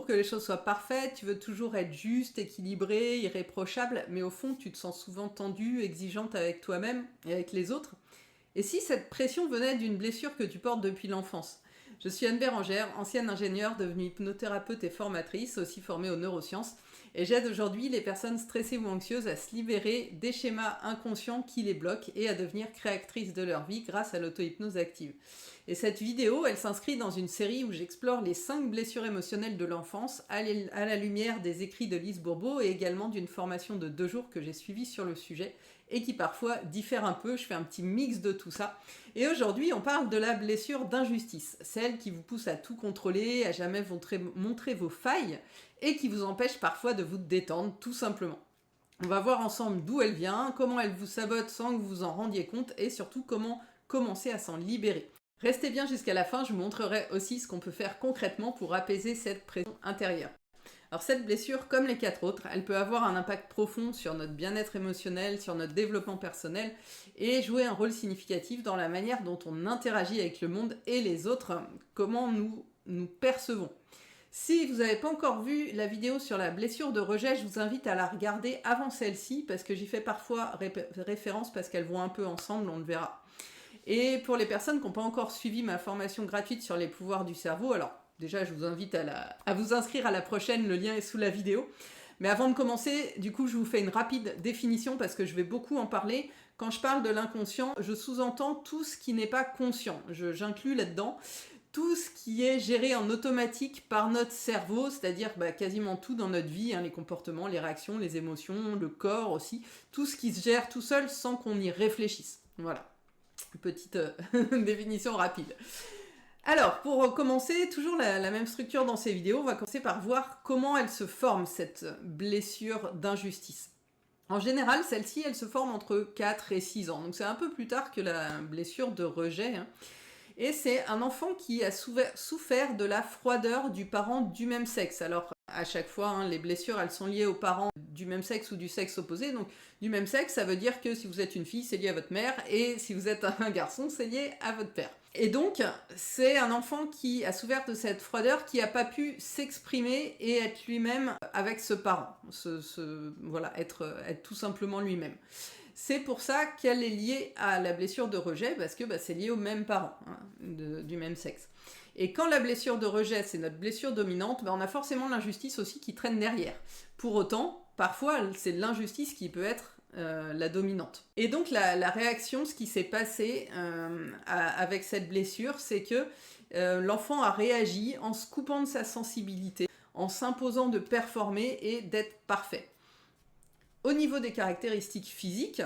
toujours que les choses soient parfaites, tu veux toujours être juste, équilibré, irréprochable, mais au fond, tu te sens souvent tendue, exigeante avec toi-même et avec les autres. Et si cette pression venait d'une blessure que tu portes depuis l'enfance? Je suis Anne Bérangère, ancienne ingénieure devenue hypnothérapeute et formatrice, aussi formée aux neurosciences, et j'aide aujourd'hui les personnes stressées ou anxieuses à se libérer des schémas inconscients qui les bloquent et à devenir créatrices de leur vie grâce à l'auto-hypnose active. Et cette vidéo, elle s'inscrit dans une série où j'explore les 5 blessures émotionnelles de l'enfance à la lumière des écrits de Lise Bourbeau et également d'une formation de 2 jours que j'ai suivie sur le sujet et qui parfois diffère un peu. Je fais un petit mix de tout ça. Et aujourd'hui, on parle de la blessure d'injustice, celle qui vous pousse à tout contrôler, à jamais montrer vos failles et qui vous empêche parfois de vous détendre, tout simplement. On va voir ensemble d'où elle vient, comment elle vous sabote sans que vous vous en rendiez compte et surtout comment commencer à s'en libérer. Restez bien jusqu'à la fin, je vous montrerai aussi ce qu'on peut faire concrètement pour apaiser cette pression intérieure. Alors cette blessure, comme les 4 autres, elle peut avoir un impact profond sur notre bien-être émotionnel, sur notre développement personnel et jouer un rôle significatif dans la manière dont on interagit avec le monde et les autres, comment nous percevons. Si vous n'avez pas encore vu la vidéo sur la blessure de rejet, je vous invite à la regarder avant celle-ci parce que j'y fais parfois référence parce qu'elles vont un peu ensemble, on le verra. Et pour les personnes qui n'ont pas encore suivi ma formation gratuite sur les pouvoirs du cerveau, alors déjà je vous invite à vous inscrire à la prochaine, le lien est sous la vidéo. Mais avant de commencer, du coup je vous fais une rapide définition parce que je vais beaucoup en parler. Quand je parle de l'inconscient, je sous-entends tout ce qui n'est pas conscient. J'inclus là-dedans tout ce qui est géré en automatique par notre cerveau, c'est-à-dire quasiment tout dans notre vie, les comportements, les réactions, les émotions, le corps aussi, tout ce qui se gère tout seul sans qu'on y réfléchisse. Voilà. Petite définition rapide. Alors, pour commencer, toujours la même structure dans ces vidéos, on va commencer par voir comment elle se forme, cette blessure d'injustice. En général, celle-ci, elle se forme entre 4 et 6 ans, donc c'est un peu plus tard que la blessure de rejet. Et c'est un enfant qui a souffert de la froideur du parent du même sexe. Alors, à chaque fois, les blessures, elles sont liées aux parents du même sexe ou du sexe opposé. Donc, du même sexe, ça veut dire que si vous êtes une fille, c'est lié à votre mère. Et si vous êtes un garçon, c'est lié à votre père. Et donc, c'est un enfant qui a souffert de cette froideur, qui n'a pas pu s'exprimer et être lui-même avec ce parent. Voilà, être tout simplement lui-même. C'est pour ça qu'elle est liée à la blessure de rejet, parce que c'est lié aux mêmes parents, du même sexe. Et quand la blessure de rejet, c'est notre blessure dominante, on a forcément l'injustice aussi qui traîne derrière. Pour autant, parfois, c'est l'injustice qui peut être la dominante. Et donc, la réaction, ce qui s'est passé avec cette blessure, c'est que l'enfant a réagi en se coupant de sa sensibilité, en s'imposant de performer et d'être parfait. Au niveau des caractéristiques physiques,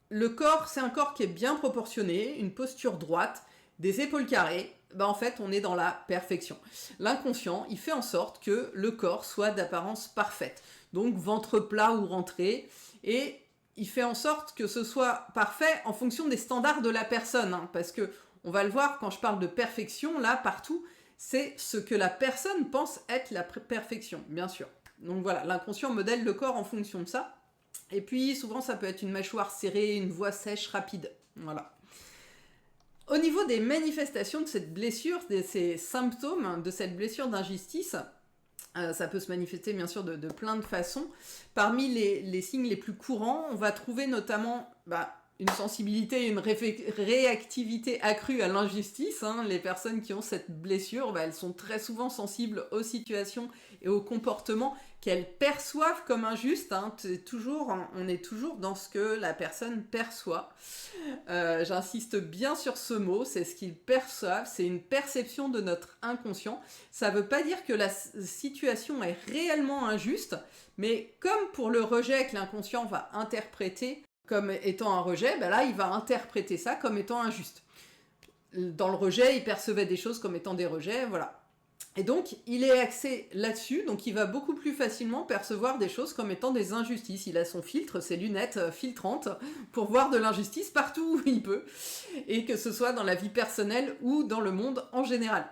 le corps, c'est un corps qui est bien proportionné, une posture droite, des épaules carrées. En fait, on est dans la perfection. L'inconscient, il fait en sorte que le corps soit d'apparence parfaite. Donc, ventre plat ou rentré. Et il fait en sorte que ce soit parfait en fonction des standards de la personne. Parce que, on va le voir, quand je parle de perfection, là, partout, c'est ce que la personne pense être la perfection, bien sûr. Donc voilà, l'inconscient modèle le corps en fonction de ça. Et puis souvent ça peut être une mâchoire serrée, une voix sèche, rapide. Voilà. Au niveau des manifestations de cette blessure, de ces symptômes de cette blessure d'injustice, ça peut se manifester bien sûr de plein de façons. Parmi les signes les plus courants, on va trouver notamment une sensibilité et une réactivité accrue à l'injustice. Les personnes qui ont cette blessure, elles sont très souvent sensibles aux situations et aux comportements qu'elles perçoivent comme injustes. On est toujours dans ce que la personne perçoit. J'insiste bien sur ce mot, c'est ce qu'ils perçoivent, c'est une perception de notre inconscient. Ça ne veut pas dire que la situation est réellement injuste, mais comme pour le rejet que l'inconscient va interpréter comme étant un rejet, là il va interpréter ça comme étant injuste. Dans le rejet, il percevait des choses comme étant des rejets, voilà. Et donc, il est axé là-dessus, donc il va beaucoup plus facilement percevoir des choses comme étant des injustices. Il a son filtre, ses lunettes filtrantes, pour voir de l'injustice partout où il peut, et que ce soit dans la vie personnelle ou dans le monde en général.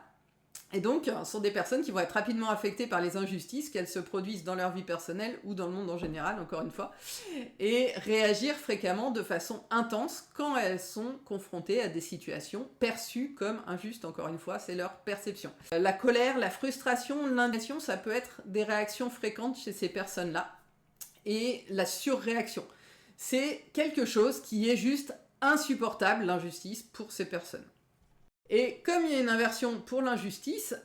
Et donc, ce sont des personnes qui vont être rapidement affectées par les injustices, qu'elles se produisent dans leur vie personnelle ou dans le monde en général, encore une fois, et réagir fréquemment de façon intense quand elles sont confrontées à des situations perçues comme injustes, encore une fois, c'est leur perception. La colère, la frustration, l'indignation, ça peut être des réactions fréquentes chez ces personnes-là. Et la surréaction, c'est quelque chose qui est juste insupportable, l'injustice, pour ces personnes. Et comme il y a une inversion pour l'injustice,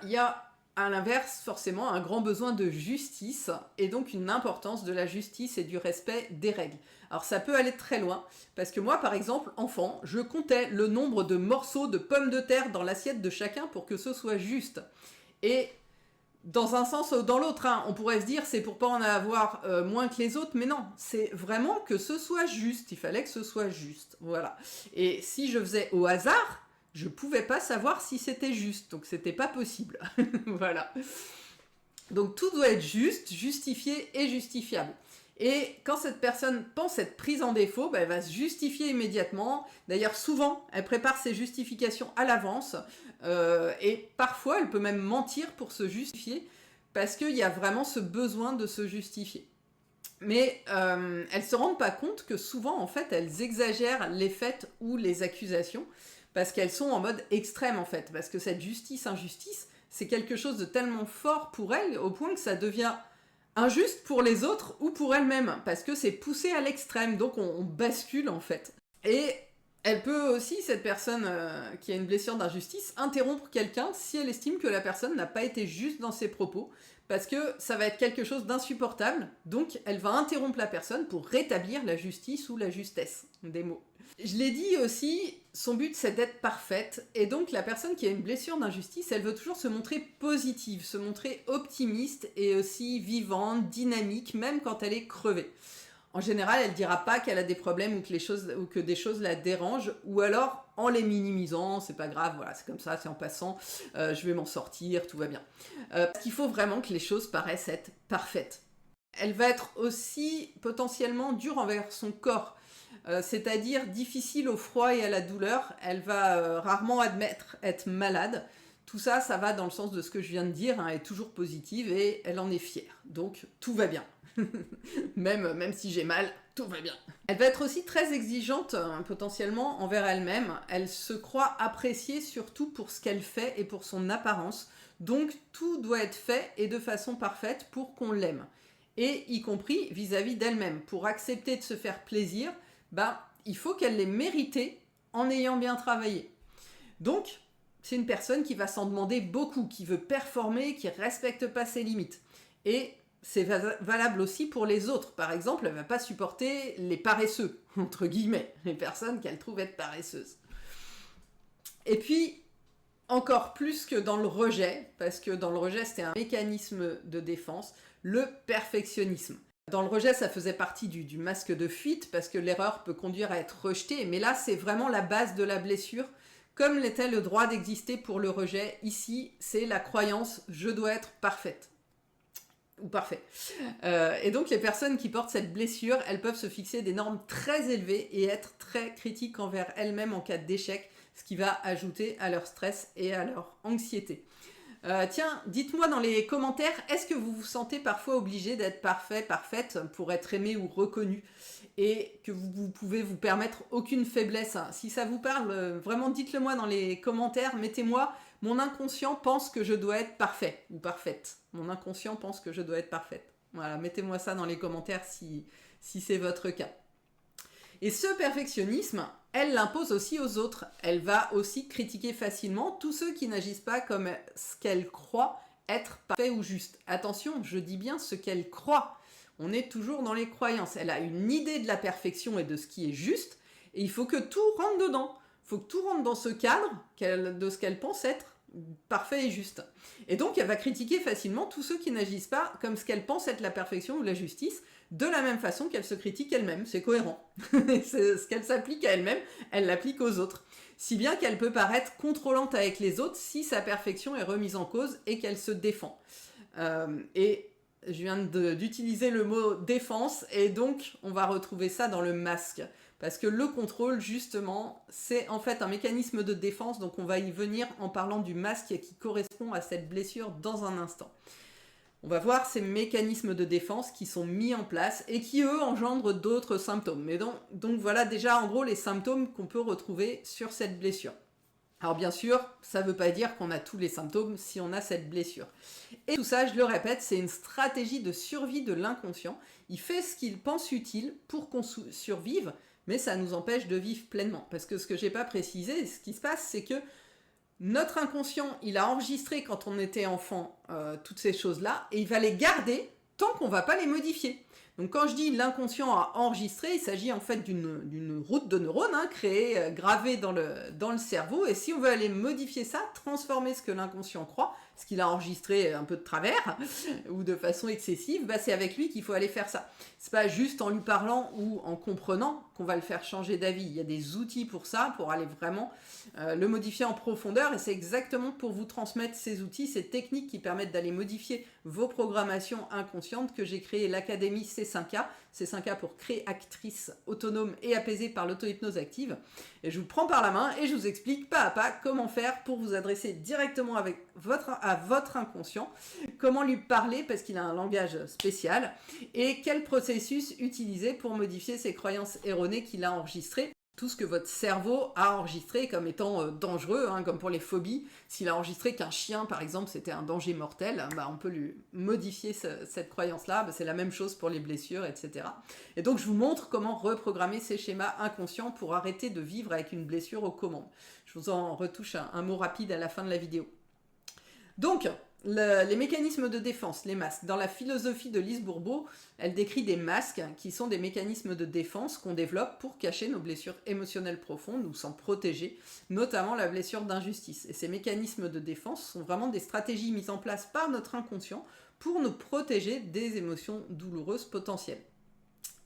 il y a à l'inverse forcément un grand besoin de justice et donc une importance de la justice et du respect des règles. Alors ça peut aller très loin, parce que moi par exemple, enfant, je comptais le nombre de morceaux de pommes de terre dans l'assiette de chacun pour que ce soit juste. Et dans un sens ou dans l'autre, hein, on pourrait se dire c'est pour pas en avoir moins que les autres, mais non, c'est vraiment que ce soit juste, il fallait que ce soit juste, voilà. Et si je faisais au hasard, je pouvais pas savoir si c'était juste, donc c'était pas possible. Voilà. Donc tout doit être juste, justifié et justifiable. Et quand cette personne pense être prise en défaut, elle va se justifier immédiatement. D'ailleurs, souvent, elle prépare ses justifications à l'avance. Et parfois, elle peut même mentir pour se justifier, parce qu'il y a vraiment ce besoin de se justifier. Mais elles ne se rendent pas compte que souvent, en fait, elles exagèrent les faits ou les accusations, parce qu'elles sont en mode extrême, en fait. Parce que cette justice-injustice, c'est quelque chose de tellement fort pour elles, au point que ça devient injuste pour les autres ou pour elles-mêmes, parce que c'est poussé à l'extrême, donc on bascule, en fait. Et elle peut aussi, cette personne qui a une blessure d'injustice, interrompre quelqu'un si elle estime que la personne n'a pas été juste dans ses propos, parce que ça va être quelque chose d'insupportable, donc elle va interrompre la personne pour rétablir la justice ou la justesse des mots. Je l'ai dit aussi, son but c'est d'être parfaite, et donc la personne qui a une blessure d'injustice, elle veut toujours se montrer positive, se montrer optimiste et aussi vivante, dynamique, même quand elle est crevée. En général, elle ne dira pas qu'elle a des problèmes ou que des choses la dérangent, ou alors en les minimisant, c'est pas grave, voilà, c'est comme ça, c'est en passant, je vais m'en sortir, tout va bien. Parce qu'il faut vraiment que les choses paraissent être parfaites. Elle va être aussi potentiellement dure envers son corps, c'est-à-dire difficile au froid et à la douleur. Elle va rarement admettre être malade. Tout ça, ça va dans le sens de ce que je viens de dire, hein, elle est toujours positive et elle en est fière. Donc tout va bien. même si j'ai mal, tout va bien. Elle va être aussi très exigeante, potentiellement, envers elle-même. Elle se croit appréciée surtout pour ce qu'elle fait et pour son apparence. Donc tout doit être fait et de façon parfaite pour qu'on l'aime. Et y compris vis-à-vis d'elle-même. Pour accepter de se faire plaisir, il faut qu'elle l'ait mérité en ayant bien travaillé. Donc, c'est une personne qui va s'en demander beaucoup, qui veut performer, qui ne respecte pas ses limites. Et c'est valable aussi pour les autres. Par exemple, elle ne va pas supporter les paresseux, entre guillemets, les personnes qu'elle trouve être paresseuses. Et puis, encore plus que dans le rejet, parce que dans le rejet, c'était un mécanisme de défense, le perfectionnisme. Dans le rejet, ça faisait partie du masque de fuite, parce que l'erreur peut conduire à être rejetée, mais là, c'est vraiment la base de la blessure. Comme l'était le droit d'exister pour le rejet, ici, c'est la croyance « je dois être parfaite » ou parfait. Et donc, les personnes qui portent cette blessure, elles peuvent se fixer des normes très élevées et être très critiques envers elles-mêmes en cas d'échec, ce qui va ajouter à leur stress et à leur anxiété. Tiens, dites-moi dans les commentaires, est-ce que vous vous sentez parfois obligé d'être parfait, parfaite pour être aimé ou reconnu et que vous pouvez vous permettre aucune faiblesse? Si ça vous parle, vraiment dites-le moi dans les commentaires, mettez-moi « Mon inconscient pense que je dois être parfait » ou « parfaite ». Mon inconscient pense que je dois être parfaite. Voilà, mettez-moi ça dans les commentaires si c'est votre cas. Et ce perfectionnisme, elle l'impose aussi aux autres. Elle va aussi critiquer facilement tous ceux qui n'agissent pas comme ce qu'elle croit être parfait ou juste. Attention, je dis bien ce qu'elle croit. On est toujours dans les croyances. Elle a une idée de la perfection et de ce qui est juste, et il faut que tout rentre dedans. Il faut que tout rentre dans ce cadre de ce qu'elle pense être parfait et juste. Et donc, elle va critiquer facilement tous ceux qui n'agissent pas comme ce qu'elle pense être la perfection ou la justice, de la même façon qu'elle se critique elle-même. C'est cohérent. C'est ce qu'elle s'applique à elle-même, elle l'applique aux autres. Si bien qu'elle peut paraître contrôlante avec les autres si sa perfection est remise en cause et qu'elle se défend. Et je viens d'utiliser le mot défense, et donc on va retrouver ça dans le masque. Parce que le contrôle, justement, c'est en fait un mécanisme de défense, donc on va y venir en parlant du masque qui correspond à cette blessure dans un instant. On va voir ces mécanismes de défense qui sont mis en place et qui, eux, engendrent d'autres symptômes. Mais donc voilà déjà en gros les symptômes qu'on peut retrouver sur cette blessure. Alors bien sûr, ça ne veut pas dire qu'on a tous les symptômes si on a cette blessure. Et tout ça, je le répète, c'est une stratégie de survie de l'inconscient. Il fait ce qu'il pense utile pour qu'on survive, mais ça nous empêche de vivre pleinement. Parce que ce que je n'ai pas précisé, ce qui se passe, c'est que notre inconscient, il a enregistré quand on était enfant toutes ces choses-là, et il va les garder tant qu'on ne va pas les modifier. Donc quand je dis l'inconscient a enregistré, il s'agit en fait d'une route de neurones créée, gravée dans le cerveau, et si on veut aller modifier ça, transformer ce que l'inconscient croit, ce qu'il a enregistré un peu de travers, ou de façon excessive, bah c'est avec lui qu'il faut aller faire ça. C'est pas juste en lui parlant ou en comprenant qu'on va le faire changer d'avis. Il y a des outils pour ça, pour aller vraiment le modifier en profondeur, et c'est exactement pour vous transmettre ces outils, ces techniques qui permettent d'aller modifier vos programmations inconscientes que j'ai créé l'Académie C5A. C5A pour créatrice autonome et apaisée par l'auto-hypnose active. Et je vous prends par la main et je vous explique pas à pas comment faire pour vous adresser directement à votre inconscient, comment lui parler parce qu'il a un langage spécial et quel processus utiliser pour modifier ses croyances erronées qu'il a enregistrées. Tout ce que votre cerveau a enregistré comme étant dangereux, comme pour les phobies. S'il a enregistré qu'un chien, par exemple, c'était un danger mortel, on peut lui modifier cette croyance-là. C'est la même chose pour les blessures, etc. Et donc, je vous montre comment reprogrammer ces schémas inconscients pour arrêter de vivre avec une blessure aux commandes. Je vous en retouche un mot rapide à la fin de la vidéo. Donc, les mécanismes de défense, les masques. Dans la philosophie de Lise Bourbeau, elle décrit des masques qui sont des mécanismes de défense qu'on développe pour cacher nos blessures émotionnelles profondes ou s'en protéger, notamment la blessure d'injustice. Et ces mécanismes de défense sont vraiment des stratégies mises en place par notre inconscient pour nous protéger des émotions douloureuses potentielles.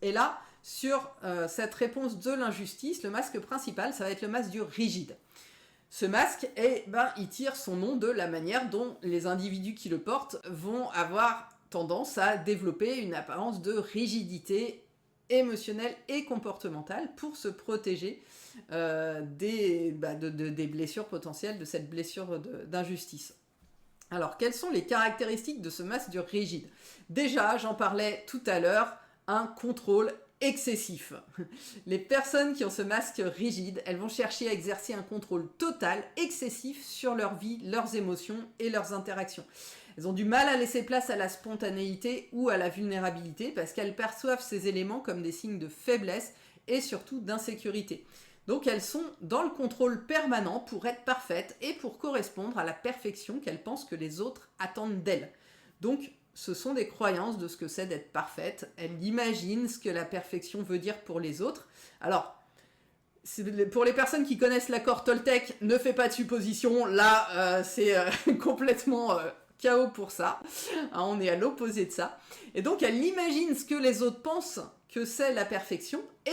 Et là, sur cette réponse de l'injustice, le masque principal, ça va être le masque du rigide. Ce masque, il tire son nom de la manière dont les individus qui le portent vont avoir tendance à développer une apparence de rigidité émotionnelle et comportementale pour se protéger des blessures potentielles, de cette blessure d'injustice. Alors, quelles sont les caractéristiques de ce masque du rigide? Déjà, j'en parlais tout à l'heure, un contrôle excessif. Les personnes qui ont ce masque rigide, elles vont chercher à exercer un contrôle total, excessif sur leur vie, leurs émotions et leurs interactions. Elles ont du mal à laisser place à la spontanéité ou à la vulnérabilité parce qu'elles perçoivent ces éléments comme des signes de faiblesse et surtout d'insécurité. Donc elles sont dans le contrôle permanent pour être parfaites et pour correspondre à la perfection qu'elles pensent que les autres attendent d'elles. Donc ce sont des croyances de ce que c'est d'être parfaite. Elle imagine ce que la perfection veut dire pour les autres. Alors, pour les personnes qui connaissent l'accord Toltec, ne fais pas de suppositions. Là, c'est complètement chaos pour ça. On est à l'opposé de ça. Et donc, elle imagine ce que les autres pensent que c'est la perfection et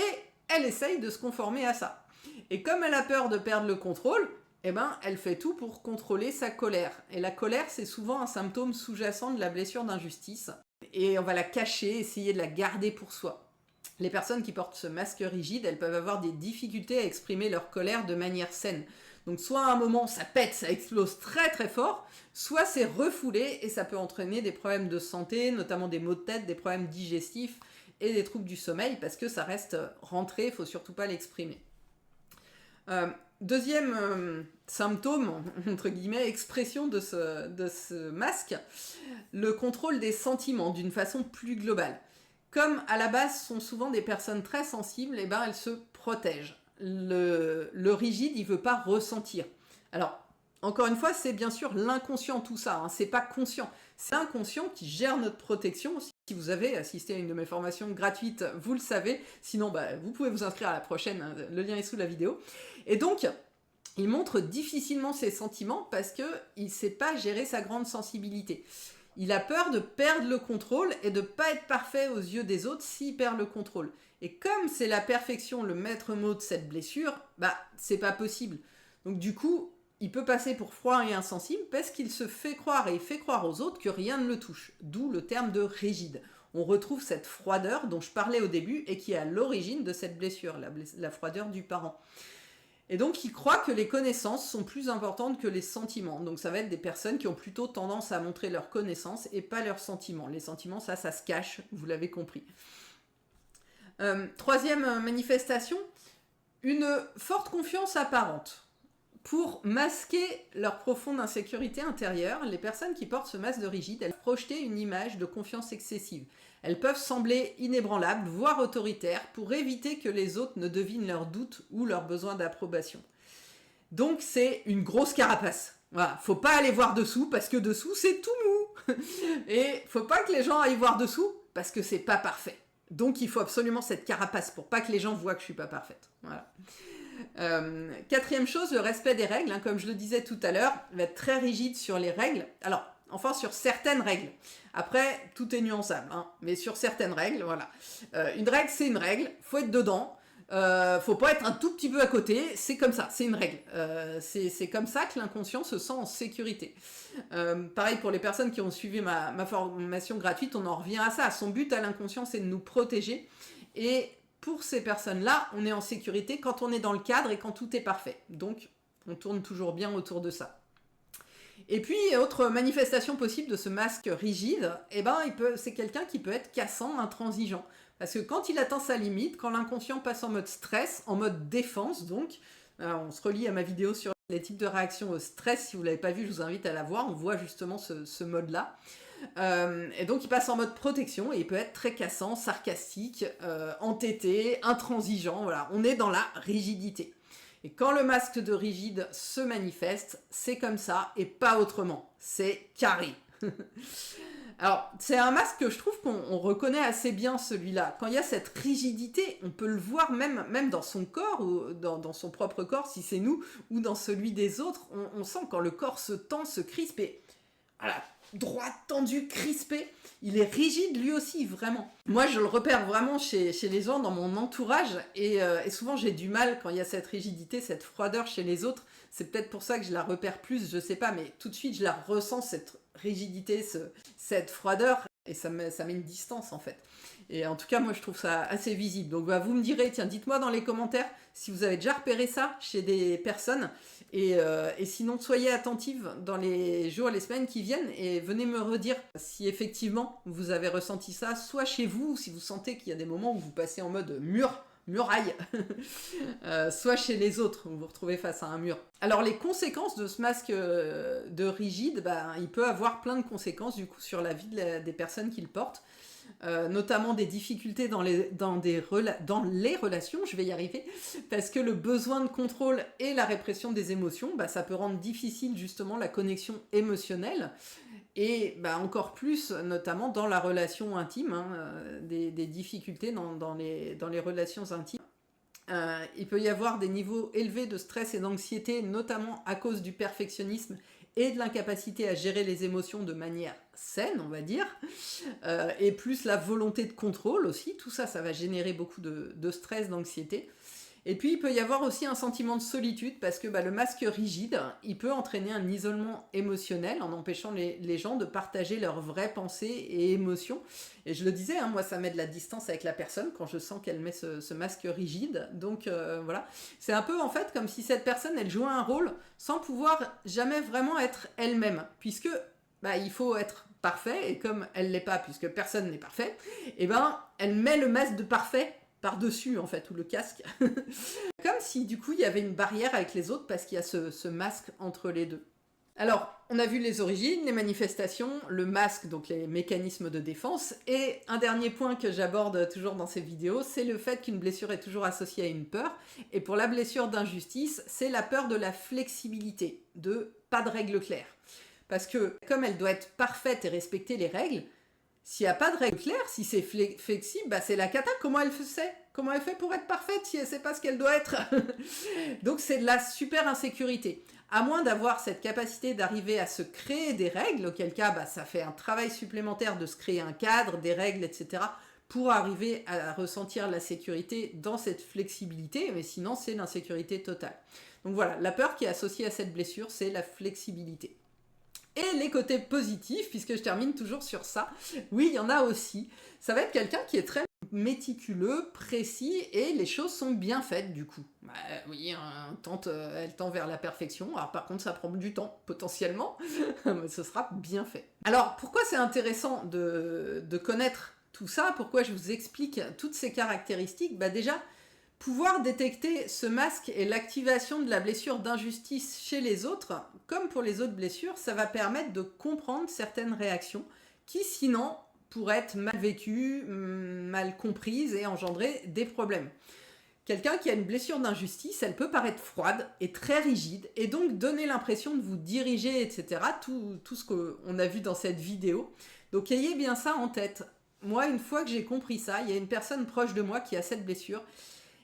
elle essaye de se conformer à ça. Et comme elle a peur de perdre le contrôle, elle fait tout pour contrôler sa colère. Et la colère, c'est souvent un symptôme sous-jacent de la blessure d'injustice. Et on va la cacher, essayer de la garder pour soi. Les personnes qui portent ce masque rigide, elles peuvent avoir des difficultés à exprimer leur colère de manière saine. Donc soit à un moment, ça pète, ça explose très très fort, soit c'est refoulé et ça peut entraîner des problèmes de santé, notamment des maux de tête, des problèmes digestifs et des troubles du sommeil, parce que ça reste rentré, il ne faut surtout pas l'exprimer. Deuxième symptôme, entre guillemets, expression de ce masque, le contrôle des sentiments d'une façon plus globale. Comme à la base sont souvent des personnes très sensibles, elles se protègent. Le rigide, il ne veut pas ressentir. Alors, encore une fois, c'est bien sûr l'inconscient tout ça, c'est pas conscient. C'est l'inconscient qui gère notre protection. Si vous avez assisté à une de mes formations gratuites, vous le savez. Sinon, vous pouvez vous inscrire à la prochaine, le lien est sous la vidéo. Et donc, il montre difficilement ses sentiments parce qu'il ne sait pas gérer sa grande sensibilité. Il a peur de perdre le contrôle et de ne pas être parfait aux yeux des autres s'il perd le contrôle. Et comme c'est la perfection le maître mot de cette blessure, c'est pas possible. Donc du coup, il peut passer pour froid et insensible parce qu'il se fait croire et il fait croire aux autres que rien ne le touche. D'où le terme de rigide. on retrouve cette froideur dont je parlais au début et qui est à l'origine de cette blessure, la froideur du parent. Et donc, ils croient que les connaissances sont plus importantes que les sentiments. Donc, ça va être des personnes qui ont plutôt tendance à montrer leurs connaissances et pas leurs sentiments. Les sentiments, ça se cache, vous l'avez compris. Troisième manifestation, une forte confiance apparente. Pour masquer leur profonde insécurité intérieure, les personnes qui portent ce masque de rigide, elles projettent une image de confiance excessive. Elles peuvent sembler inébranlables, voire autoritaires, pour éviter que les autres ne devinent leurs doutes ou leurs besoins d'approbation. Donc c'est une grosse carapace. Voilà, faut pas aller voir dessous, parce que dessous c'est tout mou. Et faut pas que les gens aillent voir dessous, parce que c'est pas parfait. Donc il faut absolument cette carapace, pour pas que les gens voient que je suis pas parfaite. Voilà. Quatrième chose, le respect des règles, comme je le disais tout à l'heure, va être très rigide sur les règles. Alors, enfin sur certaines règles. Après, tout est nuançable, mais sur certaines règles, voilà. Une règle, c'est une règle, faut être dedans. Faut pas être un tout petit peu à côté, c'est comme ça, c'est une règle. C'est comme ça que l'inconscient se sent en sécurité. Pareil pour les personnes qui ont suivi ma formation gratuite, on en revient à ça. Son but à l'inconscient, c'est de nous protéger. Et pour ces personnes-là, on est en sécurité quand on est dans le cadre et quand tout est parfait. Donc, on tourne toujours bien autour de ça. Et puis, autre manifestation possible de ce masque rigide, c'est quelqu'un qui peut être cassant, intransigeant. Parce que quand il atteint sa limite, quand l'inconscient passe en mode stress, en mode défense, donc, on se relie à ma vidéo sur les types de réactions au stress, si vous ne l'avez pas vu, je vous invite à la voir, on voit justement ce mode-là. Et donc il passe en mode protection et il peut être très cassant, sarcastique, entêté, intransigeant, voilà, on est dans la rigidité. Et quand le masque de rigide se manifeste, c'est comme ça et pas autrement, c'est carré. Alors, c'est un masque que je trouve qu'on reconnaît assez bien, celui-là. Quand il y a cette rigidité, on peut le voir même dans son corps, ou dans son propre corps, si c'est nous, ou dans celui des autres. On sent quand le corps se tend, se crispe, et voilà, droit, tendu, crispé. Il est rigide lui aussi, vraiment. Moi, je le repère vraiment chez les gens, dans mon entourage, et souvent j'ai du mal quand il y a cette rigidité, cette froideur chez les autres. C'est peut-être pour ça que je la repère plus, je sais pas, mais tout de suite je la ressens, cette rigidité, cette froideur, et ça met une distance en fait. Et en tout cas, moi je trouve ça assez visible. Donc vous me direz, tiens, dites-moi dans les commentaires si vous avez déjà repéré ça chez des personnes. Et sinon, soyez attentifs dans les jours et les semaines qui viennent et venez me redire si effectivement vous avez ressenti ça, soit chez vous, ou si vous sentez qu'il y a des moments où vous passez en mode muraille, soit chez les autres, où vous vous retrouvez face à un mur. Alors les conséquences de ce masque de rigide, il peut avoir plein de conséquences du coup sur la vie des personnes qui le portent. Notamment des difficultés dans les relations, je vais y arriver, parce que le besoin de contrôle et la répression des émotions, ça peut rendre difficile justement la connexion émotionnelle, et encore plus notamment dans la relation intime, des difficultés dans les relations intimes. Il peut y avoir des niveaux élevés de stress et d'anxiété, notamment à cause du perfectionnisme et de l'incapacité à gérer les émotions de manière saine, on va dire, et plus la volonté de contrôle aussi. Tout ça, ça va générer beaucoup de stress, d'anxiété. Et puis, il peut y avoir aussi un sentiment de solitude, parce que le masque rigide, il peut entraîner un isolement émotionnel en empêchant les gens de partager leurs vraies pensées et émotions. Et je le disais, moi, ça met de la distance avec la personne quand je sens qu'elle met ce masque rigide. Donc, voilà. C'est un peu, en fait, comme si cette personne, elle jouait un rôle sans pouvoir jamais vraiment être elle-même, puisque il faut être parfait, et comme elle l'est pas, puisque personne n'est parfait, elle met le masque de parfait par-dessus, en fait, ou le casque. Comme si, du coup, il y avait une barrière avec les autres, parce qu'il y a ce masque entre les deux. Alors, on a vu les origines, les manifestations, le masque, donc les mécanismes de défense, et un dernier point que j'aborde toujours dans ces vidéos, c'est le fait qu'une blessure est toujours associée à une peur, et pour la blessure d'injustice, c'est la peur de la flexibilité, de pas de règles claires. Parce que, comme elle doit être parfaite et respecter les règles, s'il n'y a pas de règles claires, si c'est flexible, c'est la cata. Comment elle fait? Comment elle fait pour être parfaite si elle ne sait pas ce qu'elle doit être? Donc c'est de la super insécurité. À moins d'avoir cette capacité d'arriver à se créer des règles, auquel cas ça fait un travail supplémentaire de se créer un cadre, des règles, etc., pour arriver à ressentir la sécurité dans cette flexibilité, mais sinon c'est l'insécurité totale. Donc voilà, la peur qui est associée à cette blessure, c'est la flexibilité. Et les côtés positifs, puisque je termine toujours sur ça, oui, il y en a aussi. Ça va être quelqu'un qui est très méticuleux, précis, et les choses sont bien faites du coup. Bah, oui, elle tend vers la perfection, alors par contre ça prend du temps, potentiellement, mais ce sera bien fait. Alors pourquoi c'est intéressant de connaître tout ça, pourquoi je vous explique toutes ces caractéristiques? Bah déjà, pouvoir détecter ce masque et l'activation de la blessure d'injustice chez les autres, comme pour les autres blessures, ça va permettre de comprendre certaines réactions qui sinon pourraient être mal vécues, mal comprises et engendrer des problèmes. Quelqu'un qui a une blessure d'injustice, elle peut paraître froide et très rigide et donc donner l'impression de vous diriger, etc. Tout ce qu'on a vu dans cette vidéo. Donc ayez bien ça en tête. Moi, une fois que j'ai compris ça, il y a une personne proche de moi qui a cette blessure.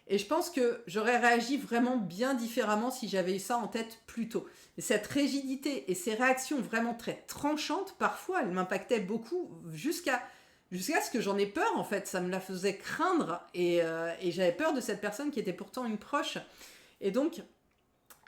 Et je pense que j'aurais réagi vraiment bien différemment si j'avais eu ça en tête plus tôt. Et cette rigidité et ces réactions vraiment très tranchantes, parfois, elles m'impactaient beaucoup jusqu'à ce que j'en ai peur, en fait. Ça me la faisait craindre et j'avais peur de cette personne qui était pourtant une proche. Et donc,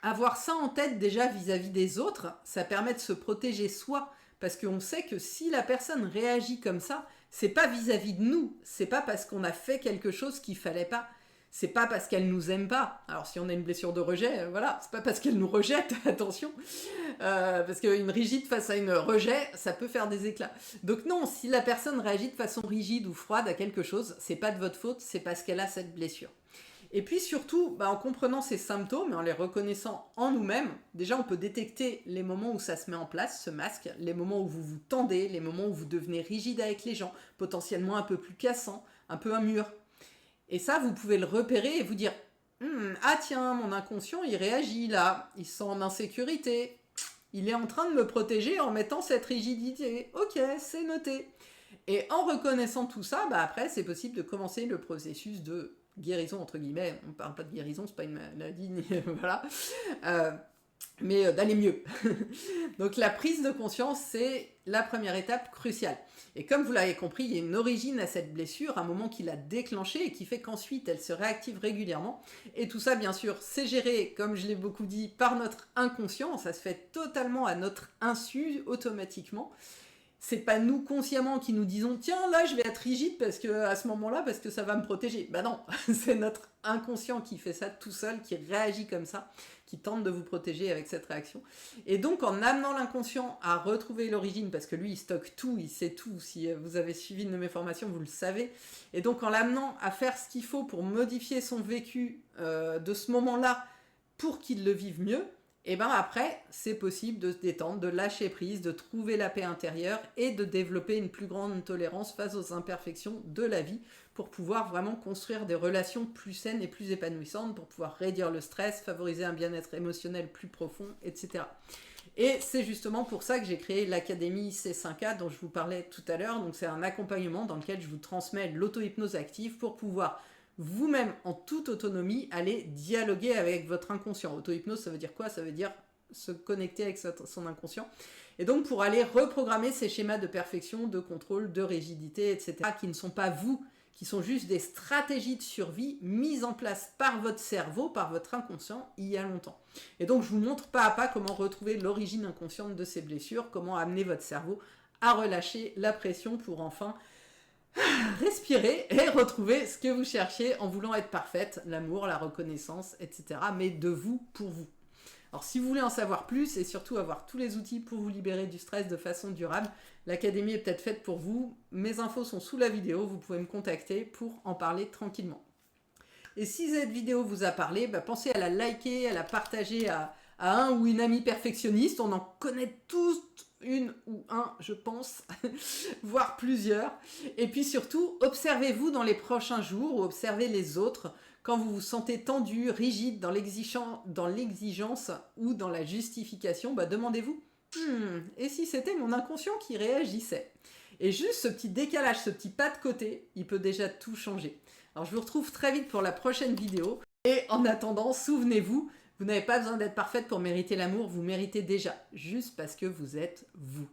avoir ça en tête déjà vis-à-vis des autres, ça permet de se protéger soi. Parce qu'on sait que si la personne réagit comme ça, c'est pas vis-à-vis de nous. C'est pas parce qu'on a fait quelque chose qu'il fallait pas. C'est pas parce qu'elle nous aime pas. Alors si on a une blessure de rejet, voilà, c'est pas parce qu'elle nous rejette, attention. Parce qu'une rigide face à une rejet, ça peut faire des éclats. Donc non, si la personne réagit de façon rigide ou froide à quelque chose, c'est pas de votre faute, c'est parce qu'elle a cette blessure. Et puis surtout, en comprenant ces symptômes et en les reconnaissant en nous-mêmes, déjà on peut détecter les moments où ça se met en place, ce masque, les moments où vous vous tendez, les moments où vous devenez rigide avec les gens, potentiellement un peu plus cassant, un peu un mur. Et ça, vous pouvez le repérer et vous dire ah tiens, mon inconscient, il réagit là, il se sent en insécurité, il est en train de me protéger en mettant cette rigidité. Ok, c'est noté. Et en reconnaissant tout ça, après, c'est possible de commencer le processus de guérison, entre guillemets. On ne parle pas de guérison, c'est pas une maladie, voilà. Mais d'aller mieux. Donc la prise de conscience, c'est la première étape cruciale. Et comme vous l'avez compris, il y a une origine à cette blessure, un moment qui l'a déclenchée et qui fait qu'ensuite elle se réactive régulièrement. Et tout ça, bien sûr, c'est géré, comme je l'ai beaucoup dit, par notre inconscient. Ça se fait totalement à notre insu, automatiquement. C'est pas nous consciemment qui nous disons tiens là je vais être rigide parce que à ce moment-là parce que ça va me protéger. Non, c'est notre inconscient qui fait ça tout seul, qui réagit comme ça, qui tente de vous protéger avec cette réaction. Et donc en amenant l'inconscient à retrouver l'origine, parce que lui il stocke tout, il sait tout, si vous avez suivi une de mes formations vous le savez, et donc en l'amenant à faire ce qu'il faut pour modifier son vécu de ce moment-là pour qu'il le vive mieux, et après, c'est possible de se détendre, de lâcher prise, de trouver la paix intérieure et de développer une plus grande tolérance face aux imperfections de la vie pour pouvoir vraiment construire des relations plus saines et plus épanouissantes, pour pouvoir réduire le stress, favoriser un bien-être émotionnel plus profond, etc. Et c'est justement pour ça que j'ai créé l'Académie C5A dont je vous parlais tout à l'heure. Donc c'est un accompagnement dans lequel je vous transmets l'auto-hypnose active pour pouvoir vous-même, en toute autonomie, aller dialoguer avec votre inconscient. Auto-hypnose, ça veut dire quoi? Ça veut dire se connecter avec son inconscient. Et donc, pour aller reprogrammer ces schémas de perfection, de contrôle, de rigidité, etc., qui ne sont pas vous, qui sont juste des stratégies de survie mises en place par votre cerveau, par votre inconscient, il y a longtemps. Et donc, je vous montre pas à pas comment retrouver l'origine inconsciente de ces blessures, comment amener votre cerveau à relâcher la pression pour enfin respirer et retrouver ce que vous cherchez en voulant être parfaite, l'amour, la reconnaissance, etc. Mais de vous, pour vous. Alors si vous voulez en savoir plus et surtout avoir tous les outils pour vous libérer du stress de façon durable, l'académie est peut-être faite pour vous. Mes infos sont sous la vidéo, vous pouvez me contacter pour en parler tranquillement. Et si cette vidéo vous a parlé, pensez à la liker, à la partager à un ou une amie perfectionniste. On en connaît tous une ou un, je pense, voire plusieurs. Et puis surtout, observez-vous dans les prochains jours ou observez les autres quand vous vous sentez tendu, rigide dans l'exigence ou dans la justification. Demandez-vous, et si c'était mon inconscient qui réagissait? Et juste ce petit décalage, ce petit pas de côté, il peut déjà tout changer. Alors je vous retrouve très vite pour la prochaine vidéo. Et en attendant, souvenez-vous, vous n'avez pas besoin d'être parfaite pour mériter l'amour, vous méritez déjà, juste parce que vous êtes vous.